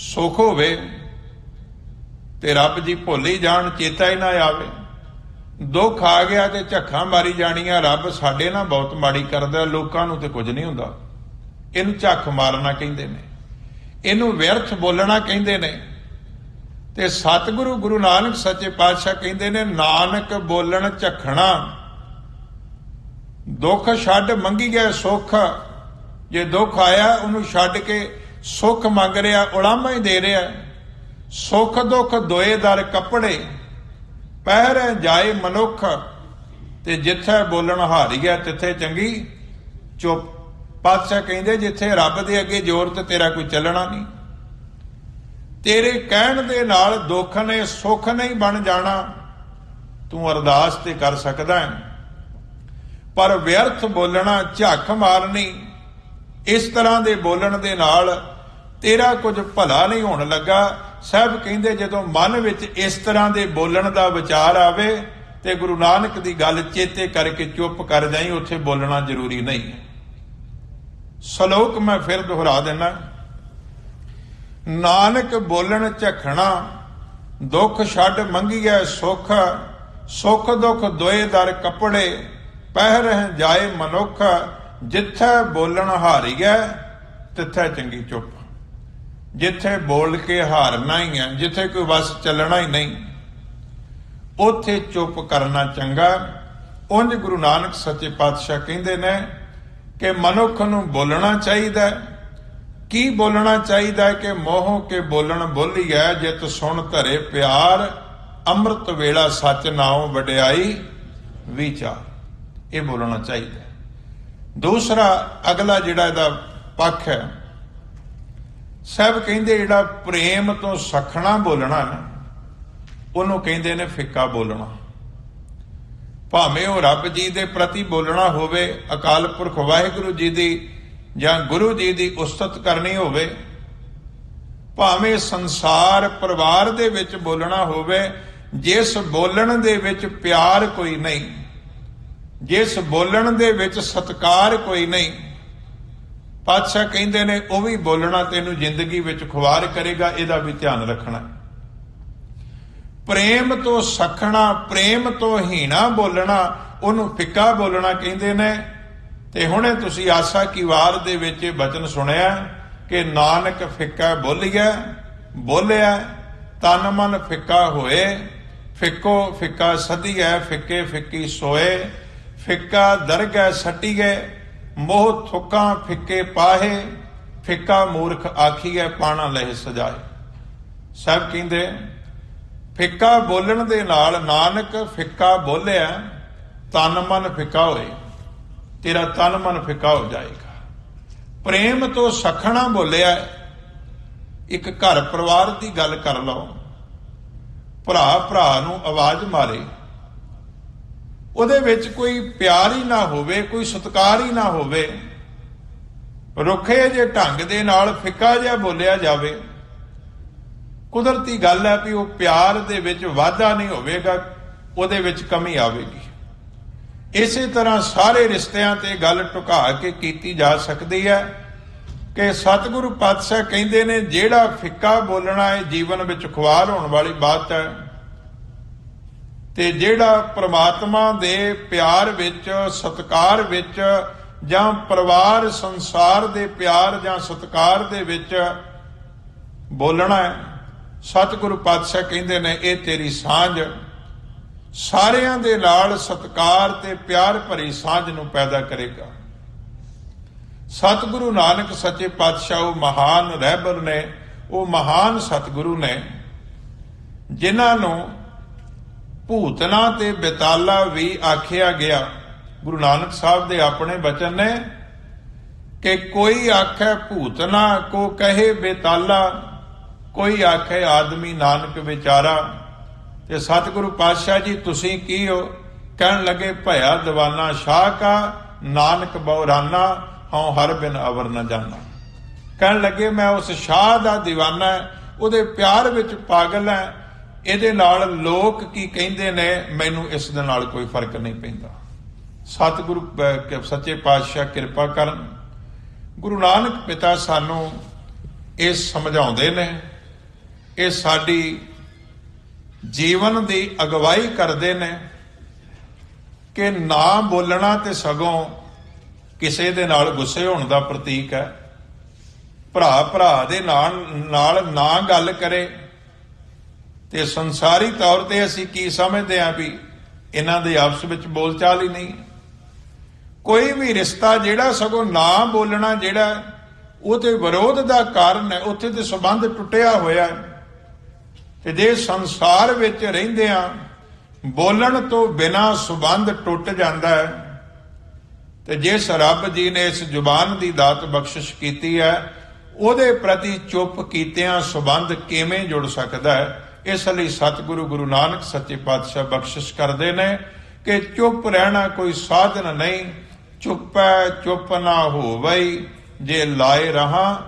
ਸੁਖ ਹੋਵੇ, ਤੇ ਰੱਬ ਜੀ ਭੁੱਲ ਹੀ ਜਾਣ, ਚੇਤਾ ਹੀ ਨਾ ਆਵੇ। ਦੁੱਖ ਆ ਗਿਆ ਤੇ ਝੱਖਾਂ ਮਾਰੀ ਜਾਣੀਆਂ, ਰੱਬ ਸਾਡੇ ਨਾਲ ਬਹੁਤ ਮਾੜੀ ਕਰਦਾ, ਲੋਕਾਂ ਨੂੰ ਤੇ ਕੁਝ ਨਹੀਂ ਹੁੰਦਾ। ਇਹਨੂੰ ਝੱਖ ਮਾਰਨਾ ਕਹਿੰਦੇ ਨੇ, ਇਹਨੂੰ ਵਿਅਰਥ ਬੋਲਣਾ ਕਹਿੰਦੇ ਨੇ। ਤੇ ਸਤਿਗੁਰੂ ਗੁਰੂ ਨਾਨਕ ਸੱਚੇ ਪਾਤਸ਼ਾਹ ਕਹਿੰਦੇ ਨੇ, ਨਾਨਕ ਬੋਲਣ ਝਖਣਾ, ਦੁੱਖ ਛੱਡ ਮੰਗੀ ਗਏ ਸੁੱਖ। ਜੇ ਦੁੱਖ ਆਇਆ ਉਹਨੂੰ ਛੱਡ ਕੇ ਸੁੱਖ ਮੰਗ ਰਿਹਾ, ਉਲਾਮਾ ਹੀ ਦੇ ਰਿਹਾ। ਸੁੱਖ ਦੁੱਖ ਦੋਏ ਦਰ ਕੱਪੜੇ, ਪਹਿਰੇ ਜਾਏ ਮਨੁੱਖ। ਤੇ ਜਿੱਥੇ ਬੋਲਣ ਹਾਰ ਗਿਆ ਤਿੱਥੇ ਚੰਗੀ ਚੁੱਪ। ਪਾਤਸ਼ਾਹ ਕਹਿੰਦੇ ਜਿੱਥੇ ਰੱਬ ਦੇ ਅੱਗੇ ਜ਼ੋਰ ਤੇ ਤੇਰਾ ਕੋਈ ਚੱਲਣਾ ਨਹੀਂ। ਤੇਰੇ ਕਹਿਣ ਦੇ ਨਾਲ ਦੁੱਖ ਨੇ ਸੁੱਖ ਨਹੀਂ ਬਣ ਜਾਣਾ। ਤੂੰ ਅਰਦਾਸ ਤੇ ਕਰ ਸਕਦਾ ਹੈ, ਪਰ ਵਿਅਰਥ ਬੋਲਣਾ, ਝੱਖ ਮਾਰਨੀ, ਇਸ ਤਰ੍ਹਾਂ ਦੇ ਬੋਲਣ ਦੇ ਨਾਲ ਤੇਰਾ ਕੁਝ ਭਲਾ ਨਹੀਂ ਹੋਣ ਲੱਗਾ। ਸਭ ਕਹਿੰਦੇ ਜਦੋਂ ਮਨ ਵਿੱਚ ਇਸ ਤਰ੍ਹਾਂ ਦੇ ਬੋਲਣ ਦਾ ਵਿਚਾਰ ਆਵੇ ਤੇ ਗੁਰੂ ਨਾਨਕ ਦੀ ਗੱਲ ਚੇਤੇ ਕਰਕੇ ਚੁੱਪ ਕਰ ਜਾਈਂ, ਉੱਥੇ ਬੋਲਣਾ ਜ਼ਰੂਰੀ ਨਹੀਂ। ਸ਼ਲੋਕ ਮੈਂ ਫਿਰ ਦੁਹਰਾ ਦੇਣਾ। ਨਾਨਕ ਬੋਲਣ ਝਖਣਾ, ਦੁੱਖ ਛੱਡ ਮੰਗੀਐ ਸੁੱਖ। ਸੁੱਖ ਦੁੱਖ ਦੋਏ ਦਰ ਕੱਪੜੇ, ਪਹਿ ਰਹਿ ਜਾਏ ਮਨੁੱਖ। ਜਿੱਥੇ ਬੋਲਣ ਹਾਰੀਐ ਤਿੱਥੇ ਚੰਗੀ ਚੁੱਪ। ਜਿੱਥੇ ਬੋਲ ਕੇ ਹਾਰਨਾ ਹੀ ਹੈ, ਜਿੱਥੇ ਕੋਈ ਬਸ ਚੱਲਣਾ ਹੀ ਨਹੀਂ, ਉੱਥੇ ਚੁੱਪ ਕਰਨਾ ਚੰਗਾ। ਉਂਝ ਗੁਰੂ ਨਾਨਕ ਸੱਚੇ ਪਾਤਸ਼ਾਹ ਕਹਿੰਦੇ ਨੇ ਕਿ ਮਨੁੱਖ ਨੂੰ ਬੋਲਣਾ ਚਾਹੀਦਾ। ਕੀ ਬੋਲਣਾ ਚਾਹੀਦਾ ਕਿ ਮੋਹ ਕੇ ਬੋਲਣ ਬੋਲੀਐ, ਜਿਤ ਸੁਣ ਧਰੇ ਪਿਆਰ। ਅੰਮ੍ਰਿਤ ਵੇਲਾ ਸੱਚ ਨਾਉ ਵਡਿਆਈ ਵਿਚਾਰ। ਇਹ ਬੋਲਣਾ ਚਾਹੀਦਾ। ਦੂਸਰਾ ਅਗਲਾ ਜਿਹੜਾ ਇਹਦਾ ਪੱਖ ਹੈ, ਸਾਹਿਬ ਕਹਿੰਦੇ ਜਿਹੜਾ ਪ੍ਰੇਮ ਤੋਂ ਸਖਣਾ ਬੋਲਣਾ ਨਾ, ਉਹਨੂੰ ਕਹਿੰਦੇ ਨੇ ਫਿੱਕਾ ਬੋਲਣਾ। ਭਾਵੇਂ ਉਹ ਰੱਬ ਜੀ ਦੇ ਪ੍ਰਤੀ ਬੋਲਣਾ ਹੋਵੇ, ਅਕਾਲ ਪੁਰਖ ਵਾਹਿਗੁਰੂ ਜੀ ਦੀ ਜਾਂ ਗੁਰੂ ਜੀ ਦੀ ਉਸਤਤ ਕਰਨੀ ਹੋਵੇ, ਭਾਵੇਂ ਸੰਸਾਰ ਪਰਿਵਾਰ ਦੇ ਵਿੱਚ ਬੋਲਣਾ ਹੋਵੇ, ਜਿਸ ਬੋਲਣ ਦੇ ਵਿੱਚ ਪਿਆਰ ਕੋਈ ਨਹੀਂ, ਜਿਸ ਬੋਲਣ ਦੇ ਵਿੱਚ ਸਤਿਕਾਰ ਕੋਈ ਨਹੀਂ, ਪਾਤਸ਼ਾਹ ਕਹਿੰਦੇ ਨੇ ਉਹ ਵੀ ਬੋਲਣਾ ਤੈਨੂੰ ਜ਼ਿੰਦਗੀ ਵਿੱਚ ਖੁਆਰ ਕਰੇਗਾ, ਇਹਦਾ ਵੀ ਧਿਆਨ ਰੱਖਣਾ। ਪ੍ਰੇਮ ਤੋਂ ਸਖਣਾ, ਪ੍ਰੇਮ ਤੋਂ ਹੀਣਾ ਬੋਲਣਾ, ਉਹਨੂੰ ਫਿੱਕਾ ਬੋਲਣਾ ਕਹਿੰਦੇ ਨੇ। ਤੇ ਹੁਣੇ ਤੁਸੀਂ ਆਸਾ ਕੀ ਵਾਰ ਦੇ ਵਿੱਚ ਬਚਨ ਸੁਣਿਆ ਕਿ ਨਾਨਕ ਫਿੱਕਾ ਬੋਲਿਆ ਤਨ ਮਨ ਫਿੱਕਾ ਹੋਏ, ਫਿੱਕੋ ਫਿੱਕਾ ਸਦੀਐ, ਫਿੱਕੇ ਫਿੱਕੀ ਸੋਏ, ਫਿੱਕਾ ਦਰਗਹਿ ਸਟੀਐ, ਮੋਹ ਥੁੱਕਾਂ ਫਿੱਕੇ ਪਾਹੇ, ਫਿੱਕਾ ਮੂਰਖ ਆਖੀਐ, ਪਾਣਾ ਲਹਿ ਸਜਾਏ। ਸਾਹਿਬ ਕਹਿੰਦੇ ਫਿੱਕਾ ਬੋਲਣ ਦੇ ਨਾਲ, ਨਾਨਕ ਫਿੱਕਾ ਬੋਲਿਆ ਤਨ ਮਨ ਫਿੱਕਾ ਹੋਏ, ਤੇਰਾ ਤਨ ਮਨ ਫਿੱਕਾ ਹੋ ਜਾਏਗਾ। ਪ੍ਰੇਮ ਤੋਂ ਸਖਣਾ ਬੋਲਿਆ, ਇੱਕ ਘਰ ਪਰਿਵਾਰ ਦੀ ਗੱਲ ਕਰ ਲਓ, ਭਰਾ ਨੂੰ ਆਵਾਜ਼ ਮਾਰੇ, ਉਹਦੇ ਵਿੱਚ ਕੋਈ ਪਿਆਰ ਹੀ ਨਾ ਹੋਵੇ, ਕੋਈ ਸਤਿਕਾਰ ਹੀ ਨਾ ਹੋਵੇ, ਰੁੱਖੇ ਜੇ ਢੰਗ ਦੇ ਨਾਲ ਫਿੱਕਾ ਜਿਹਾ ਬੋਲਿਆ ਜਾਵੇ, ਕੁਦਰਤੀ ਗੱਲ ਹੈ ਵੀ ਉਹ ਪਿਆਰ ਦੇ ਵਿੱਚ ਵਾਧਾ ਨਹੀਂ ਹੋਵੇਗਾ, ਉਹਦੇ ਵਿੱਚ ਕਮੀ ਆਵੇਗੀ। ਇਸੇ ਤਰ੍ਹਾਂ ਸਾਰੇ ਰਿਸ਼ਤਿਆਂ ਤੇ ਗੱਲ ਢੁਕਾ ਕੇ ਕੀਤੀ ਜਾ ਸਕਦੀ ਹੈ ਕਿ ਸਤਿਗੁਰੂ ਪਾਤਸ਼ਾਹ ਕਹਿੰਦੇ ਨੇ ਜਿਹੜਾ ਫਿੱਕਾ ਬੋਲਣਾ ਹੈ ਜੀਵਨ ਵਿੱਚ ਖੁਆਰ ਹੋਣ ਵਾਲੀ ਬਾਤ ਹੈ, ਤੇ ਜਿਹੜਾ ਪ੍ਰਮਾਤਮਾ ਦੇ ਪਿਆਰ ਵਿੱਚ, ਸਤਿਕਾਰ ਵਿੱਚ, ਜਾਂ ਪਰਿਵਾਰ ਸੰਸਾਰ ਦੇ ਪਿਆਰ ਜਾਂ ਸਤਿਕਾਰ ਦੇ ਵਿੱਚ ਬੋਲਣਾ ਹੈ, ਸਤਿਗੁਰੂ ਪਾਤਸ਼ਾਹ ਕਹਿੰਦੇ ਨੇ ਇਹ ਤੇਰੀ ਸਾਂਝ ਸਾਰਿਆਂ ਦੇ ਨਾਲ ਸਤਿਕਾਰ ਤੇ ਪਿਆਰ ਭਰੀ ਸਾਂਝ ਨੂੰ ਪੈਦਾ ਕਰੇਗਾ। ਸਤਿਗੁਰੂ ਨਾਨਕ ਸੱਚੇ ਪਾਤਸ਼ਾਹ ਉਹ ਮਹਾਨ ਰਹਿਬਰ ਨੇ, ਉਹ ਮਹਾਨ ਸਤਿਗੁਰੂ ਨੇ, ਜਿਨ੍ਹਾਂ ਨੂੰ ਭੂਤਨਾ ਤੇ ਬੇਤਾਲਾ ਵੀ ਆਖਿਆ ਗਿਆ। ਗੁਰੂ ਨਾਨਕ ਸਾਹਿਬ ਦੇ ਆਪਣੇ ਬਚਨ ਨੇ ਕਿ ਕੋਈ ਆਖੇ ਭੂਤਨਾ, ਕੋ ਕਹੇ ਬੇਤਾਲਾ, ਕੋਈ ਆਖੇ ਆਦਮੀ ਨਾਨਕ ਵਿਚਾਰਾ। ਤੇ ਸਤਿਗੁਰੂ ਪਾਤਸ਼ਾਹ ਜੀ ਤੁਸੀਂ ਕੀ ਹੋ? ਕਹਿਣ ਲੱਗੇ ਭਇਆ ਦੀਵਾਨਾ ਸ਼ਾਹ ਕਾ, ਨਾਨਕ ਬਉਰਾਨਾ, ਹਉ ਹਰ ਬਿਨ ਅਵਰ ਨ ਜਾਨਾ। ਕਹਿਣ ਲੱਗੇ ਮੈਂ ਉਸ ਸ਼ਾਹ ਦਾ ਦੀਵਾਨਾ, ਉਹਦੇ ਪਿਆਰ ਵਿੱਚ ਪਾਗਲ ਹੈ, ਇਹਦੇ ਨਾਲ ਲੋਕ ਕੀ ਕਹਿੰਦੇ ਨੇ ਮੈਨੂੰ ਇਸ ਦੇ ਨਾਲ ਕੋਈ ਫਰਕ ਨਹੀਂ ਪੈਂਦਾ। ਸਤਿਗੁਰੂ ਸੱਚੇ ਪਾਤਸ਼ਾਹ ਕਿਰਪਾ ਕਰਨ। ਗੁਰੂ ਨਾਨਕ ਪਿਤਾ ਸਾਨੂੰ ਇਹ ਸਮਝਾਉਂਦੇ ਨੇ, ਇਹ ਸਾਡੀ ਜੀਵਨ ਦੀ ਅਗਵਾਈ ਕਰਦੇ ਨੇ ਕਿ ਨਾ ਬੋਲਣਾ ਤੇ ਸਗੋਂ ਕਿਸੇ ਦੇ ਨਾਲ ਗੁੱਸੇ ਹੋਣ ਦਾ ਪ੍ਰਤੀਕ ਹੈ। ਭਰਾ ਦੇ ਨਾਲ ਨਾ ਗੱਲ ਕਰੇ ਤੇ ਸੰਸਾਰੀ ਤੌਰ ਤੇ ਅਸੀਂ ਕੀ ਸਮਝਦੇ ਹਾਂ ਵੀ ਇਹਨਾਂ ਦੇ ਆਪਸ ਵਿੱਚ ਬੋਲਚਾਲ ਹੀ ਨਹੀਂ। ਕੋਈ ਵੀ ਰਿਸ਼ਤਾ ਜਿਹੜਾ ਸਗੋਂ ਨਾ ਬੋਲਣਾ ਜਿਹੜਾ ਉਹ ਤੇ ਵਿਰੋਧ ਦਾ ਕਾਰਨ ਹੈ, ਉੱਥੇ ਤੇ ਸੰਬੰਧ ਟੁੱਟਿਆ ਹੋਇਆ ਹੈ। ਤੇ ਜੇ ਸੰਸਾਰ ਵਿੱਚ ਰਹਿੰਦਿਆਂ ਬੋਲਣ ਤੋਂ ਬਿਨਾਂ ਸੰਬੰਧ ਟੁੱਟ ਜਾਂਦਾ ਹੈ, ਤੇ ਜਿਸ ਰੱਬ ਜੀ ਨੇ ਇਸ ਜ਼ੁਬਾਨ ਦੀ ਦਾਤ ਬਖਸ਼ਿਸ਼ ਕੀਤੀ ਹੈ ਉਹਦੇ ਪ੍ਰਤੀ ਚੁੱਪ ਕੀਤਿਆਂ ਸੰਬੰਧ ਕਿਵੇਂ ਜੁੜ ਸਕਦਾ ਹੈ? ਇਸ ਲਈ ਸਤਿਗੁਰੂ ਗੁਰੂ ਨਾਨਕ ਸੱਚੇ ਪਾਤਸ਼ਾਹ ਬਖਸ਼ਿਸ਼ ਕਰਦੇ ਨੇ ਕਿ ਚੁੱਪ ਰਹਿਣਾ ਕੋਈ ਸਾਧਨ ਨਹੀਂ, ਚੁੱਪੈ ਚੁੱਪ ਨਾ ਹੋਵਈ, ਜੇ ਲਾਏ ਰਹਾ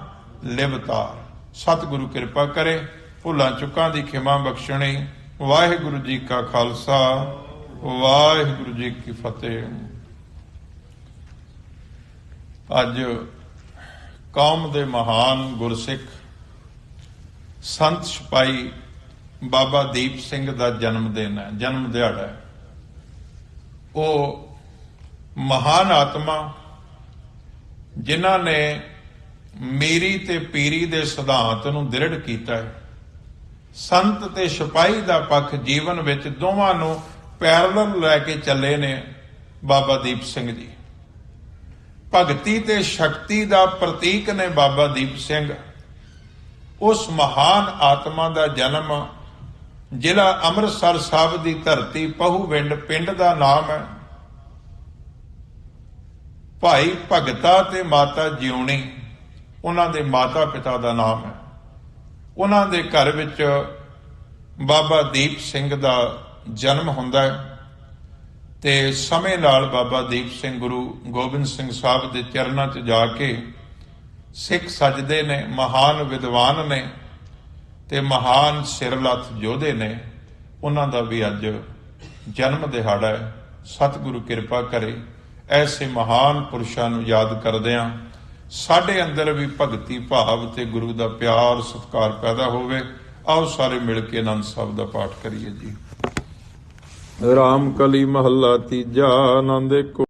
ਲਿਵਤਾਰ। ਸਤਿਗੁਰੂ ਕਿਰਪਾ ਕਰੇ, ਭੁੱਲਾਂ ਚੁੱਕਾਂ ਦੀ ਖਿਮਾ ਬਖਸ਼ਣੀ। ਵਾਹਿਗੁਰੂ ਜੀ ਕਾ ਖਾਲਸਾ, ਵਾਹਿਗੁਰੂ ਜੀ ਕੀ ਫਤਿਹ। ਅੱਜ ਕੌਮ ਦੇ ਮਹਾਨ ਗੁਰਸਿੱਖ ਸੰਤ ਸਿਪਾਹੀ ਬਾਬਾ ਦੀਪ ਸਿੰਘ ਦਾ ਜਨਮ ਦਿਨ ਹੈ, ਜਨਮ ਦਿਹਾੜਾ ਹੈ। ਉਹ ਮਹਾਨ ਆਤਮਾ ਜਿਨ੍ਹਾਂ ਨੇ ਮੀਰੀ ਤੇ ਪੀਰੀ ਦੇ ਸਿਧਾਂਤ ਨੂੰ ਦ੍ਰਿੜ ਕੀਤਾ ਹੈ। ਸੰਤ ਤੇ ਸਿਪਾਹੀ ਦਾ ਪੱਖ ਜੀਵਨ ਵਿੱਚ ਦੋਵਾਂ ਨੂੰ ਪੈਰਲਲ ਲੈ ਕੇ ਚੱਲੇ ਨੇ ਬਾਬਾ ਦੀਪ ਸਿੰਘ ਜੀ। ਭਗਤੀ ਤੇ ਸ਼ਕਤੀ ਦਾ ਪ੍ਰਤੀਕ ਨੇ ਬਾਬਾ ਦੀਪ ਸਿੰਘ। ਉਸ ਮਹਾਨ ਆਤਮਾ ਦਾ ਜਨਮ ਜ਼ਿਲ੍ਹਾ ਅੰਮ੍ਰਿਤਸਰ ਸਾਹਿਬ ਦੀ ਧਰਤੀ ਪਹੂਵਿੰਡ ਪਿੰਡ ਦਾ ਨਾਮ ਹੈ। ਭਾਈ ਭਗਤਾ ਤੇ ਮਾਤਾ ਜਿਉਣੀ ਉਹਨਾਂ ਦੇ ਮਾਤਾ ਪਿਤਾ ਦਾ ਨਾਮ ਹੈ। ਉਹਨਾਂ ਦੇ ਘਰ ਵਿੱਚ ਬਾਬਾ ਦੀਪ ਸਿੰਘ ਦਾ ਜਨਮ ਹੁੰਦਾ ਹੈ ਤੇ ਸਮੇਂ ਨਾਲ ਬਾਬਾ ਦੀਪ ਸਿੰਘ ਗੁਰੂ ਗੋਬਿੰਦ ਸਿੰਘ ਸਾਹਿਬ ਦੇ ਚਰਨਾਂ 'ਚ ਜਾ ਕੇ ਸਿੱਖ ਸਜਦੇ ਨੇ, ਮਹਾਨ ਵਿਦਵਾਨ ਨੇ ਤੇ ਮਹਾਨ ਸਿਰਲੱਥ ਯੋਧੇ ਨੇ। ਉਹਨਾਂ ਦਾ ਵੀ ਅੱਜ ਜਨਮ ਦਿਹਾੜਾ ਹੈ। ਸਤਿਗੁਰੂ ਕਿਰਪਾ ਕਰੇ ਐਸੇ ਮਹਾਨ ਪੁਰਸ਼ਾਂ ਨੂੰ ਯਾਦ ਕਰਦਿਆਂ ਸਾਡੇ ਅੰਦਰ ਵੀ ਭਗਤੀ ਭਾਵ ਤੇ ਗੁਰੂ ਦਾ ਪਿਆਰ ਸਤਿਕਾਰ ਪੈਦਾ ਹੋਵੇ। ਆਓ ਸਾਰੇ ਮਿਲ ਕੇ ਆਨੰਦ ਸਾਹਿਬ ਦਾ ਪਾਠ ਕਰੀਏ ਜੀ। ਰਾਮ ਕਲੀ ਮਹੱਲਾ ਤੀਜਾ। ਆਨੰਦ ਏਕੋ।